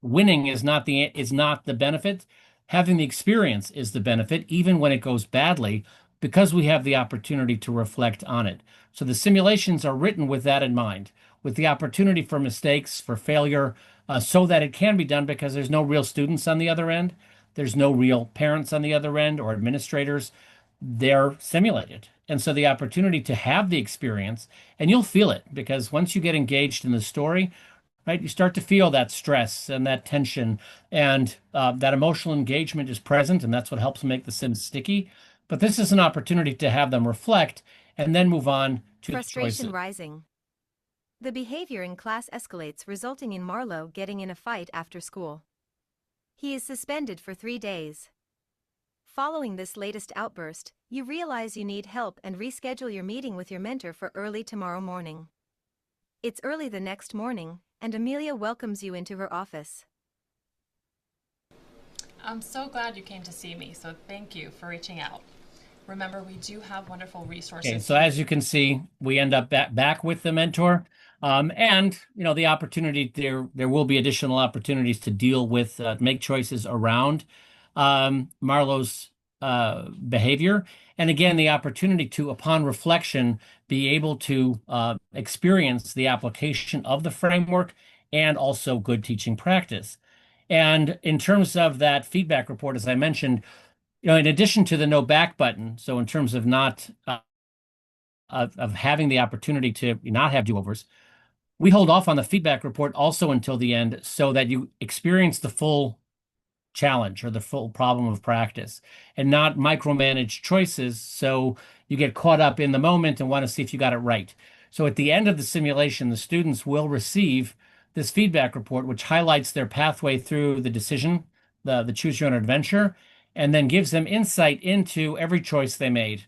winning is not the benefit. Having the experience is the benefit, even when it goes badly, because we have the opportunity to reflect on it. So the simulations are written with that in mind, with the opportunity for mistakes, for failure, so that it can be done because there's no real students on the other end. There's no real parents on the other end or administrators. They're simulated. And so the opportunity to have the experience, and you'll feel it because once you get engaged in the story, right, you start to feel that stress and that tension, and that emotional engagement is present, and that's what helps make the Sims sticky. But this is an opportunity to have them reflect and then move on to Frustration choices. rising. The behavior in class escalates, resulting in Marlowe getting in a fight after school. He is suspended for 3 days. Following this latest outburst, you realize you need help and reschedule your meeting with your mentor for early tomorrow morning. It's early the next morning, and Amelia welcomes you into her office. I'm so glad you came to see me, so thank you for reaching out. Remember, we do have wonderful resources. Okay, so as you can see, we end up back with the mentor. And the opportunity there will be additional opportunities to deal with make choices around Marlowe's behavior, and again the opportunity to, upon reflection, be able to experience the application of the framework and also good teaching practice. And in terms of that feedback report, as I mentioned, in addition to the no back button, so in terms of not of having the opportunity to not have do-overs, we hold off on the feedback report also until the end so that you experience the full challenge or the full problem of practice and not micromanage choices so you get caught up in the moment and want to see if you got it right. So at the end of the simulation, the students will receive this feedback report, which highlights their pathway through the decision, the choose your own adventure, and then gives them insight into every choice they made.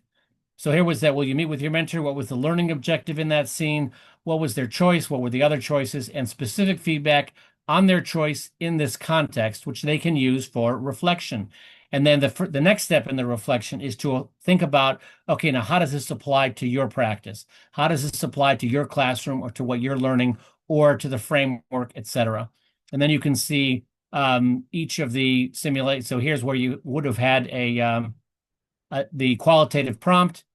So here was that, will you meet with your mentor? What was the learning objective in that scene? What was their choice? What were the other choices? And specific feedback on their choice in this context, which they can use for reflection. And then the next step in the reflection is to think about, okay, now how does this apply to your practice? How does this apply to your classroom or to what you're learning or to the framework, et cetera? And then you can see each of the simulate. So here's where you would have had the qualitative prompt.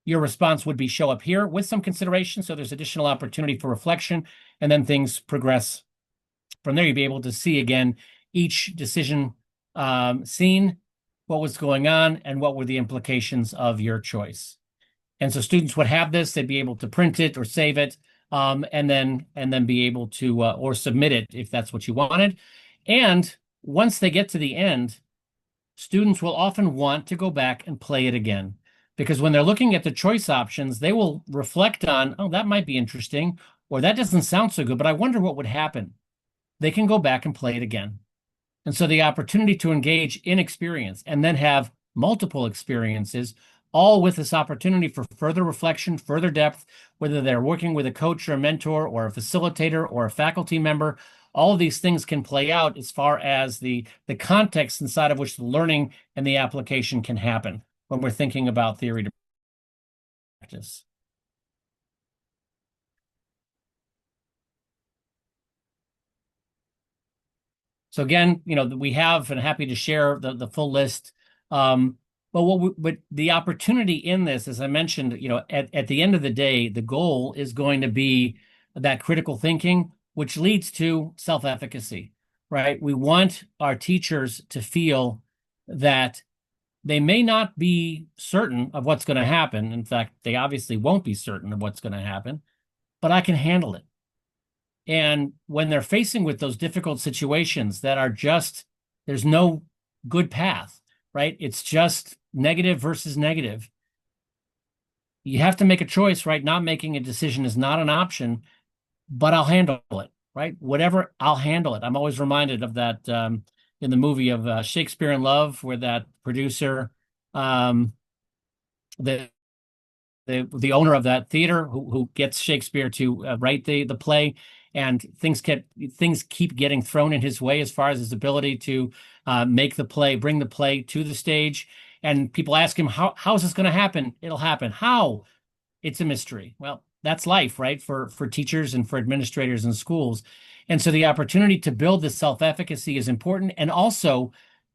Your response would be show up here with some consideration. So there's additional opportunity for reflection, and then things progress. From there, you'll be able to see again each decision scene, what was going on, and what were the implications of your choice. And so students would have this, they'd be able to print it or save it, and then be able to or submit it if that's what you wanted. And once they get to the end, students will often want to go back and play it again. Because when they're looking at the choice options, they will reflect on, oh, that might be interesting, or that doesn't sound so good, but I wonder what would happen. They can go back and play it again. And so the opportunity to engage in experience and then have multiple experiences, all with this opportunity for further reflection, further depth, whether they're working with a coach or a mentor or a facilitator or a faculty member, all of these things can play out as far as the context inside of which the learning and the application can happen when we're thinking about theory to practice. So again, we have, and happy to share the full list. But the opportunity in this, as I mentioned, at the end of the day, the goal is going to be that critical thinking, which leads to self-efficacy, right? We want our teachers to feel that they may not be certain of what's going to happen. In fact, they obviously won't be certain of what's going to happen, but I can handle it. And when they're facing with those difficult situations that are just, there's no good path, right? It's just negative versus negative. You have to make a choice, right? Not making a decision is not an option, but I'll handle it, right? Whatever, I'll handle it. I'm always reminded of that in the movie of Shakespeare in Love, where that producer, the owner of that theater who gets Shakespeare to write the play, and things keep getting thrown in his way as far as his ability to make the play, bring the play to the stage. And people ask him, how is this going to happen? It'll happen. How? It's a mystery. Well, that's life, right? For teachers and for administrators in schools. And so the opportunity to build this self-efficacy is important. And also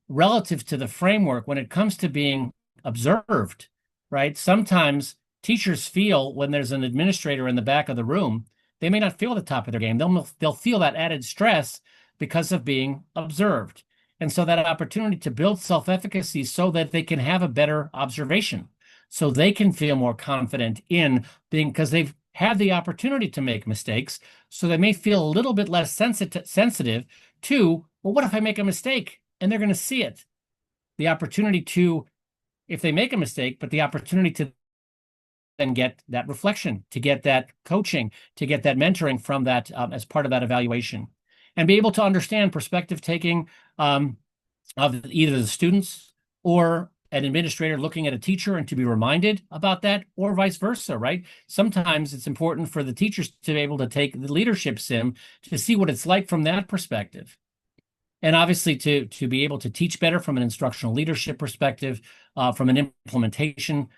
relative to the framework, when it comes to being observed, right? Sometimes teachers feel when there's an administrator in the back of the room, they may not feel at the top of their game. They'll feel that added stress because of being observed. And so that opportunity to build self-efficacy so that they can have a better observation, so they can feel more confident in being, because they've had the opportunity to make mistakes. So they may feel a little bit less sensitive to, well, what if I make a mistake? And they're going to see it. The opportunity to, if they make a mistake, but the opportunity to then get that reflection, to get that coaching, to get that mentoring from that as part of that evaluation, and be able to understand perspective taking of either the students or an administrator looking at a teacher and to be reminded about that, or vice versa, right? Sometimes it's important for the teachers to be able to take the leadership sim to see what it's like from that perspective. And obviously to be able to teach better from an instructional leadership perspective, from an implementation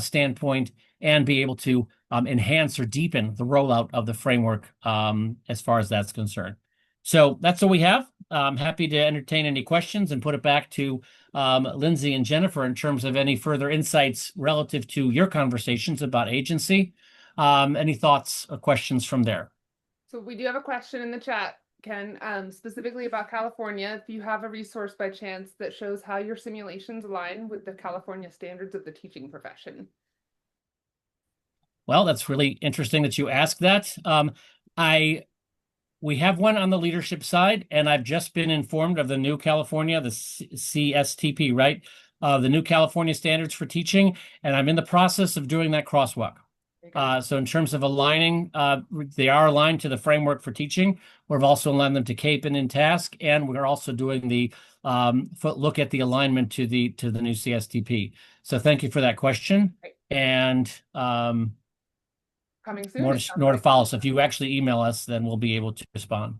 standpoint, and be able to enhance or deepen the rollout of the framework as far as that's concerned. So that's what we have. I'm happy to entertain any questions and put it back to Lindsay and Jennifer in terms of any further insights relative to your conversations about agency. Any thoughts or questions from there? So we do have a question in the chat, Ken, specifically about California. If you have a resource by chance that shows how your simulations align with the California standards of the teaching profession. Well, that's really interesting that you asked that. We have one on the leadership side, and I've just been informed of the new California, the CSTP, right? The new California standards for teaching, and I'm in the process of doing that crosswalk. So in terms of aligning, they are aligned to the framework for teaching. We've also aligned them to CAPE and in task, and we're also doing the look at the alignment to the new CSTP. So thank you for that question. Great. And Coming soon. more to follow. So if you actually email us, then we'll be able to respond.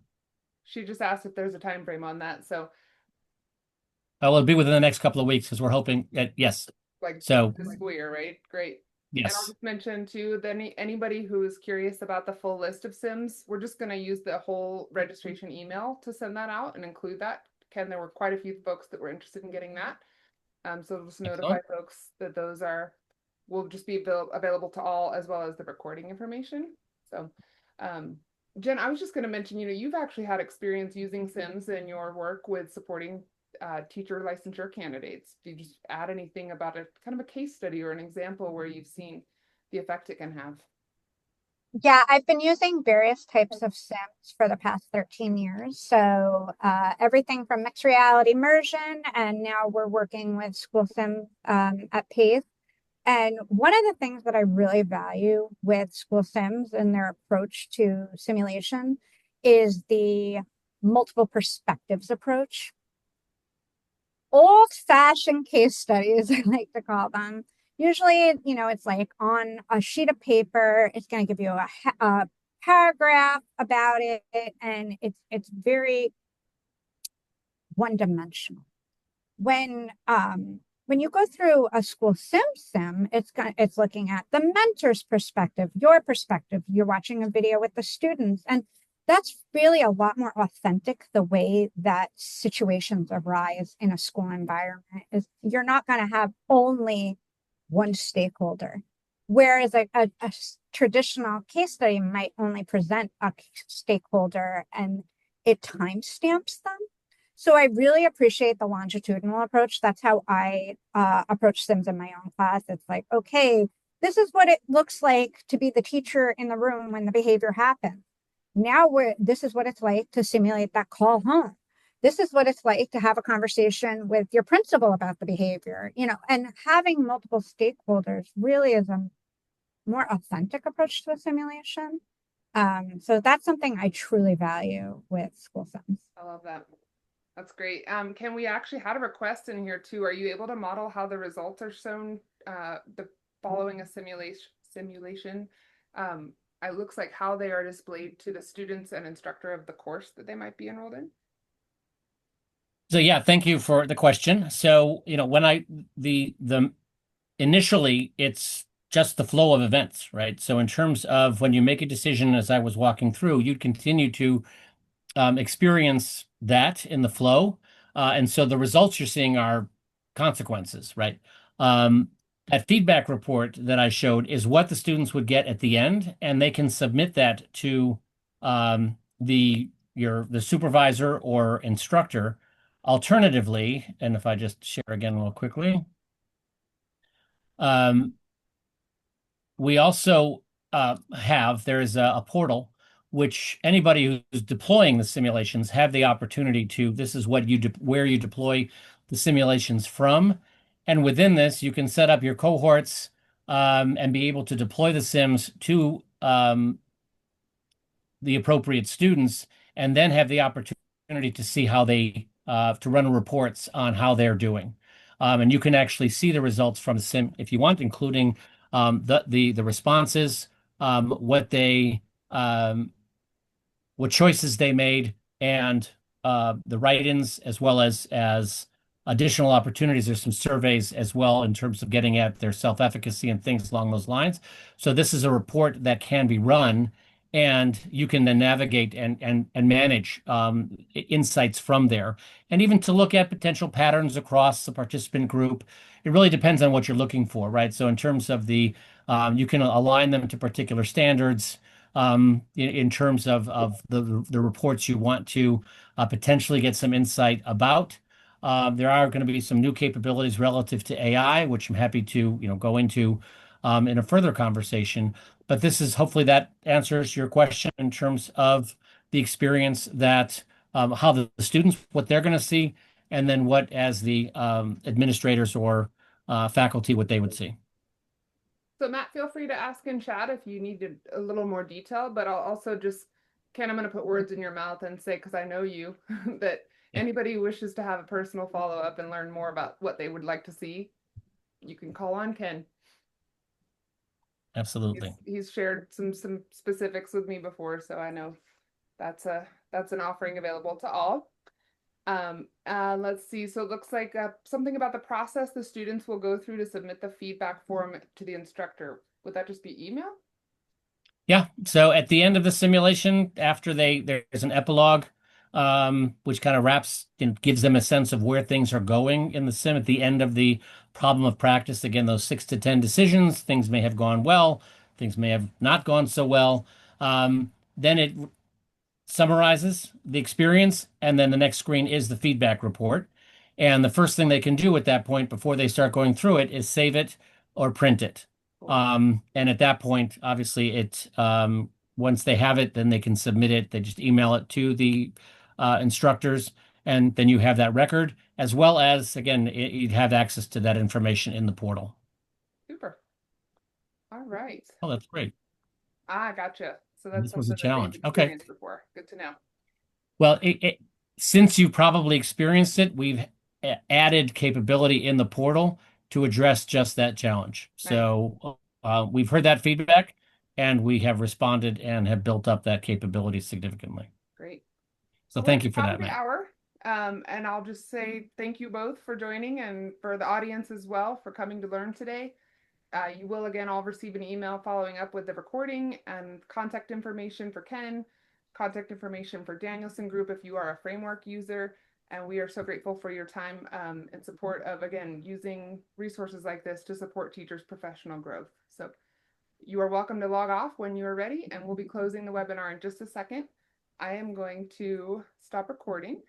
She just asked if there's a time frame on that. So It'll be within the next couple of weeks because we're hoping that, yes. like So this school year, right? Great. And I'll yes. just mention too, that anybody who is curious about the full list of Sims, we're just going to use the whole registration email to send that out and include that. Ken, there were quite a few folks that were interested in getting that. So just notify folks that those will just be available to all, as well as the recording information. So, Jen, I was just going to mention, you've actually had experience using Sims in your work with supporting teacher licensure candidates. Do you just add anything about a kind of a case study or an example where you've seen the effect it can have? Yeah, I've been using various types of Sims for the past 13 years. So everything from mixed reality immersion, and now we're working with SchoolSims at Pace. And one of the things that I really value with SchoolSims and their approach to simulation is the multiple perspectives approach. Old-fashioned case studies, I like to call them. Usually, it's like on a sheet of paper, it's going to give you a paragraph about it, and it's very one-dimensional. When you go through a SchoolSims sim, it's looking at the mentor's perspective, your perspective. You're watching a video with the students, and that's really a lot more authentic. The way that situations arise in a school environment is you're not going to have only one stakeholder, whereas a traditional case study might only present a stakeholder and it timestamps them. So I really appreciate the longitudinal approach. That's how I approach Sims in my own class. It's like, okay, this is what it looks like to be the teacher in the room when the behavior happens. Now this is what it's like to simulate that call home. This is what it's like to have a conversation with your principal about the behavior, and having multiple stakeholders really is a more authentic approach to a simulation. So that's something I truly value with SchoolSims. I love that. That's great. Can we actually had a request in here too? Are you able to model how the results are shown following a simulation? It looks like how they are displayed to the students and instructor of the course that they might be enrolled in. So yeah, thank you for the question. So, when initially it's just the flow of events, right? So in terms of when you make a decision, as I was walking through, you'd continue to experience that in the flow. And so the results you're seeing are consequences, right? That feedback report that I showed is what the students would get at the end, and they can submit that to the supervisor or instructor. Alternatively, and if I just share again real quickly, we also there is a portal which anybody who's deploying the simulations have the opportunity to. This is what where you deploy the simulations from, and within this, you can set up your cohorts and be able to deploy the sims to the appropriate students, and then have the opportunity to see how they to run reports on how they're doing. And you can actually see the results from the sim if you want, including the responses, what choices they made, and the write-ins, as well as additional opportunities. There's some surveys as well in terms of getting at their self-efficacy and things along those lines. So this is a report that can be run, and you can then navigate and manage insights from there, and even to look at potential patterns across the participant group. It really depends on what you're looking for, right? So in terms of you can align them to particular standards. In terms of the reports you want to potentially get some insight about. There are going to be some new capabilities relative to AI, which I'm happy to go into in a further conversation. But hopefully that answers your question in terms of the experience that how the students, what they're going to see, and then what as the administrators or faculty, what they would see. So Matt, feel free to ask in chat if you needed a little more detail, but I'll also just, Ken, I'm going to put words in your mouth and say, because I know you, that anybody who wishes to have a personal follow-up and learn more about what they would like to see, you can call on Ken. Absolutely. He's shared some specifics with me before, so I know that's an offering available to all. Let's see. So it looks like something about the process the students will go through to submit the feedback form to the instructor. Would that just be email? Yeah. So at the end of the simulation, after there's an epilogue, which kind of wraps and gives them a sense of where things are going in the sim at the end of the problem of practice. Again, those 6 to 10 decisions, things may have gone well, things may have not gone so well. Then it summarizes the experience, and then the next screen is the feedback report. And the first thing they can do at that point before they start going through it is save it or print it. And at that point, obviously, once they have it, then they can submit it. They just email it to the instructors, and then you have that record, as well as, again, you'd have access to that information in the portal. Super. All right. Oh, that's great. Gotcha. So that's This was a something that they've challenge. Okay. experienced before. Good to know. Well, since you probably experienced it, we've added capability in the portal to address just that challenge. So we've heard that feedback, and we have responded and have built up that capability significantly. Great. So we're thank at you the for top that, of the Matt. hour. And I'll just say thank you both for joining, and for the audience as well for coming to learn today. You will again all receive an email following up with the recording and contact information for Ken, contact information for Danielson Group if you are a framework user. And we are so grateful for your time in support of, again, using resources like this to support teachers' professional growth. So you are welcome to log off when you are ready, and we'll be closing the webinar in just a second. I am going to stop recording.